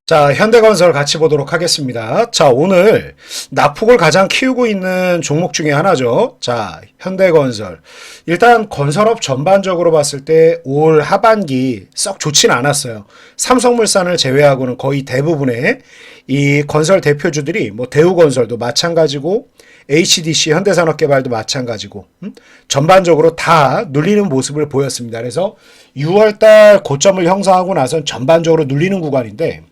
자, 현대건설 같이 보도록 하겠습니다. 자, 오늘 낙폭을 가장 키우고 있는 종목 중에 하나죠. 자, 현대건설. 일단 건설업 전반적으로 봤을 때 올 하반기 썩 좋진 않았어요. 삼성물산을 제외하고는 거의 대부분의 이 건설 대표주들이 뭐 대우건설도 마찬가지고 HDC 현대산업개발도 마찬가지고 전반적으로 다 눌리는 모습을 보였습니다. 그래서 6월달 고점을 형성하고 나선 전반적으로 눌리는 구간인데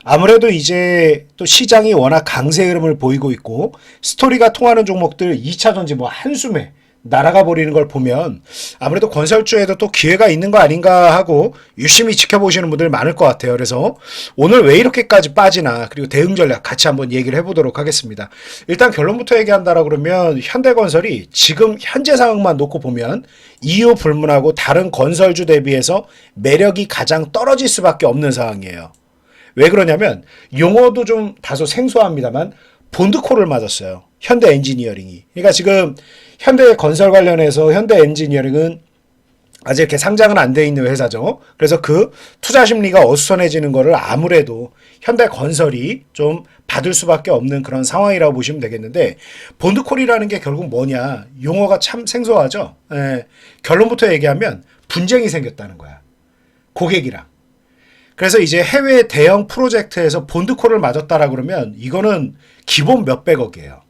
아무래도 이제 또 시장이 워낙 강세 흐름을 보이고 있고 스토리가 통하는 종목들 2차 전지 뭐 한숨에 날아가 버리는 걸 보면 아무래도 건설주에도 또 기회가 있는 거 아닌가 하고 유심히 지켜보시는 분들 많을 것 같아요. 그래서 오늘 왜 이렇게까지 빠지나 그리고 대응 전략 같이 한번 얘기를 해보도록 하겠습니다. 일단 결론부터 얘기한다라 그러면 현대건설이 지금 현재 상황만 놓고 보면 이유 불문하고 다른 건설주 대비해서 매력이 가장 떨어질 수밖에 없는 상황이에요. 왜 그러냐면 용어도 좀 다소 생소합니다만 본드콜을 맞았어요. 현대 엔지니어링이. 그러니까 지금 현대 건설 관련해서 현대 엔지니어링은 아직 이렇게 상장은 안 돼 있는 회사죠. 그래서 그 투자 심리가 어수선해지는 거를 아무래도 현대 건설이 좀 받을 수밖에 없는 그런 상황이라고 보시면 되겠는데 본드콜이라는 게 결국 뭐냐. 용어가 참 생소하죠. 결론부터 얘기하면 분쟁이 생겼다는 거야. 고객이랑. 그래서 이제 해외 대형 프로젝트에서 본드콜을 맞았다라 그러면 이거는 기본 몇백억이에요.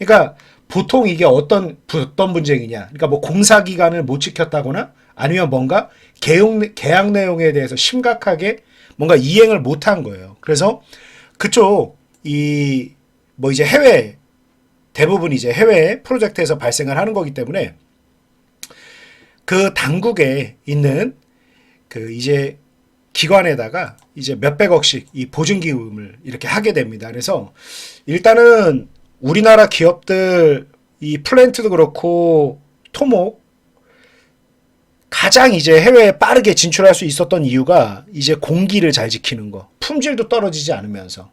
그러니까 보통 이게 어떤 분쟁이냐. 그러니까 뭐 공사 기간을 못 지켰다거나 아니면 뭔가 계약 내용에 대해서 심각하게 뭔가 이행을 못한 거예요. 그래서 그쪽 뭐 이제 대부분 이제 해외 프로젝트에서 발생을 하는 거기 때문에 그 당국에 있는 그 이제 기관에다가 이제 몇백억씩 이 보증기금을 이렇게 하게 됩니다. 그래서 일단은 우리나라 기업들 이 플랜트도 그렇고 토목 가장 이제 해외에 빠르게 진출할 수 있었던 이유가 이제 공기를 잘 지키는 거, 품질도 떨어지지 않으면서.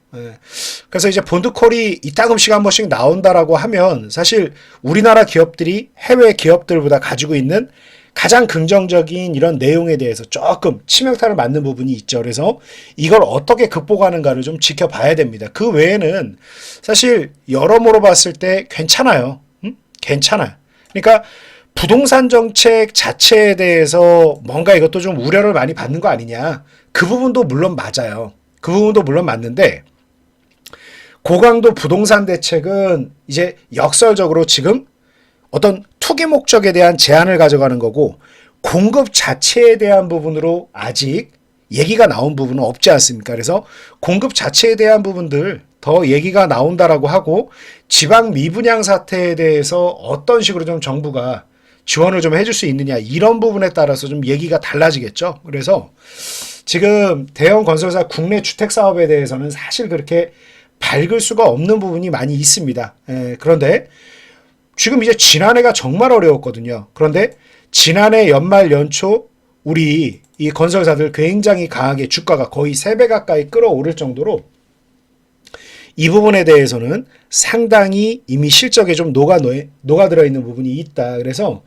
그래서 이제 본드콜이 이따금씩 한 번씩 나온다라고 하면 사실 우리나라 기업들이 해외 기업들보다 가지고 있는 가장 긍정적인 이런 내용에 대해서 조금 치명타를 맞는 부분이 있죠. 그래서 이걸 어떻게 극복하는가를 좀 지켜봐야 됩니다. 그 외에는 사실 여러모로 봤을 때 괜찮아요. 괜찮아요. 그러니까 부동산 정책 자체에 대해서 뭔가 이것도 좀 우려를 많이 받는 거 아니냐. 그 부분도 물론 맞아요. 그 부분도 물론 맞는데 고강도 부동산 대책은 이제 역설적으로 지금 어떤 투기 목적에 대한 제한을 가져가는 거고 공급 자체에 대한 부분으로 아직 얘기가 나온 부분은 없지 않습니까? 그래서 공급 자체에 대한 부분들 더 얘기가 나온다라고 하고 지방 미분양 사태에 대해서 어떤 식으로 좀 정부가 지원을 좀 해줄 수 있느냐 이런 부분에 따라서 좀 얘기가 달라지겠죠. 그래서 지금 대형 건설사 국내 주택 사업에 대해서는 사실 그렇게 밝을 수가 없는 부분이 많이 있습니다. 그런데 지금 이제 지난해가 정말 어려웠거든요. 그런데 지난해 연말 연초 우리 이 건설사들 굉장히 강하게 주가가 거의 3배 가까이 끌어오를 정도로 이 부분에 대해서는 상당히 이미 실적에 좀 녹아들어 있는 부분이 있다. 그래서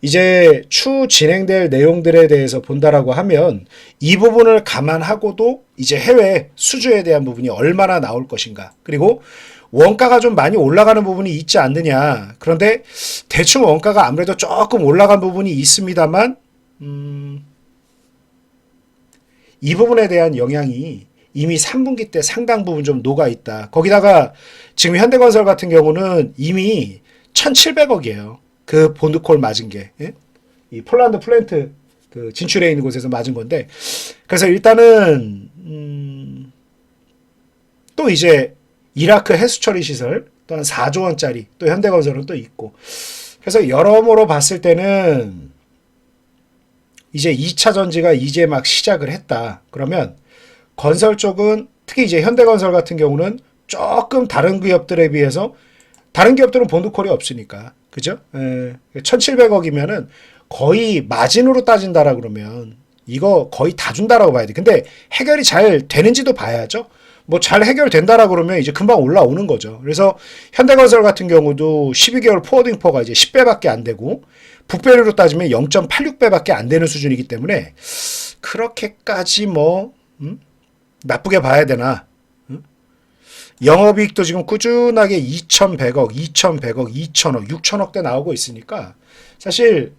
이제 추후 진행될 내용들에 대해서 본다라고 하면 이 부분을 감안하고도 이제 해외 수주에 대한 부분이 얼마나 나올 것인가. 그리고 원가가 좀 많이 올라가는 부분이 있지 않느냐. 그런데 대충 원가가 아무래도 조금 올라간 부분이 있습니다만 이 부분에 대한 영향이 이미 3분기 때 상당 부분 좀 녹아있다. 거기다가 지금 현대건설 같은 경우는 이미 1,700억이에요. 그 본드콜 맞은 게. 이 폴란드 플랜트 그 진출해 있는 곳에서 맞은 건데. 그래서 일단은 또 이제 이라크 해수처리 시설 또한 4조 원짜리 또 현대건설은 또 있고. 그래서 여러모로 봤을 때는 이제 2차 전지가 이제 막 시작을 했다. 그러면 건설 쪽은 특히 이제 현대건설 같은 경우는 조금 다른 기업들에 비해서 다른 기업들은 본드콜이 없으니까 그죠? 1,700억이면은 거의 마진으로 따진다라 그러면 이거 거의 다 준다라고 봐야 돼. 근데 해결이 잘 되는지도 봐야죠. 뭐 잘 해결된다라 그러면 이제 금방 올라오는 거죠. 그래서 현대건설 같은 경우도 12개월 포워딩퍼가 이제 10배밖에 안 되고 북배율로 따지면 0.86배밖에 안 되는 수준이기 때문에 그렇게까지 뭐 나쁘게 봐야 되나? 영업이익도 지금 꾸준하게 2,100억, 2,100억, 2,000억, 6,000억대 나오고 있으니까 사실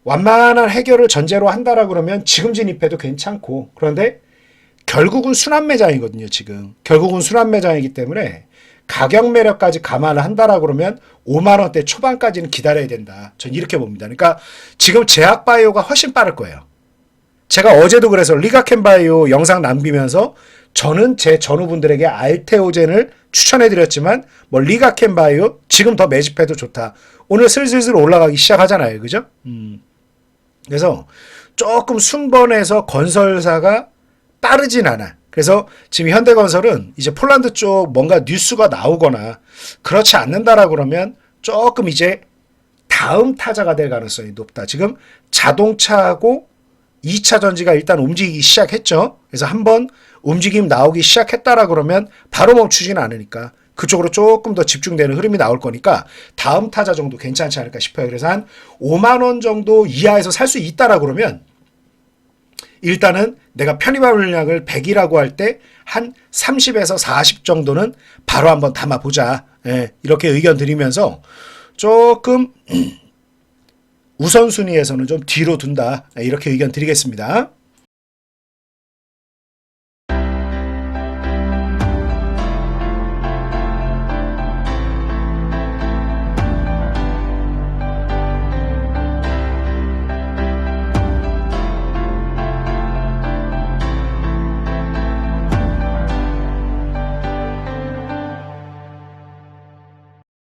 완만한 해결을 전제로 한다라 그러면 지금 진입해도 괜찮고, 그런데 결국은 순환 매장이거든요. 지금 결국은 순환 매장이기 때문에 가격 매력까지 감안을 한다라 그러면 5만 원대 초반까지는 기다려야 된다. 전 이렇게 봅니다. 그러니까 지금 제약바이오가 훨씬 빠를 거예요. 제가 어제도 그래서 리가켄바이오 영상 남기면서 저는 제 전후분들에게 알테오젠을 추천해드렸지만 뭐 리가켄바이오 지금 더 매집해도 좋다. 오늘 슬슬 올라가기 시작하잖아요. 그죠? 그래서 조금 순번해서 건설사가 빠르진 않아. 그래서 지금 현대건설은 이제 폴란드 쪽 뭔가 뉴스가 나오거나 그렇지 않는다라 그러면 조금 이제 다음 타자가 될 가능성이 높다. 지금 자동차하고 2차 전지가 일단 움직이기 시작했죠. 그래서 한번 움직임 나오기 시작했다라 그러면 바로 멈추지는 않으니까 그쪽으로 조금 더 집중되는 흐름이 나올 거니까 다음 타자 정도 괜찮지 않을까 싶어요. 그래서 한 5만 원 정도 이하에서 살 수 있다라 그러면 일단은 내가 편입할 물량을 100이라고 할 때 한 30에서 40 정도는 바로 한번 담아보자. 예, 이렇게 의견 드리면서 조금 우선순위에서는 좀 뒤로 둔다. 예, 이렇게 의견 드리겠습니다.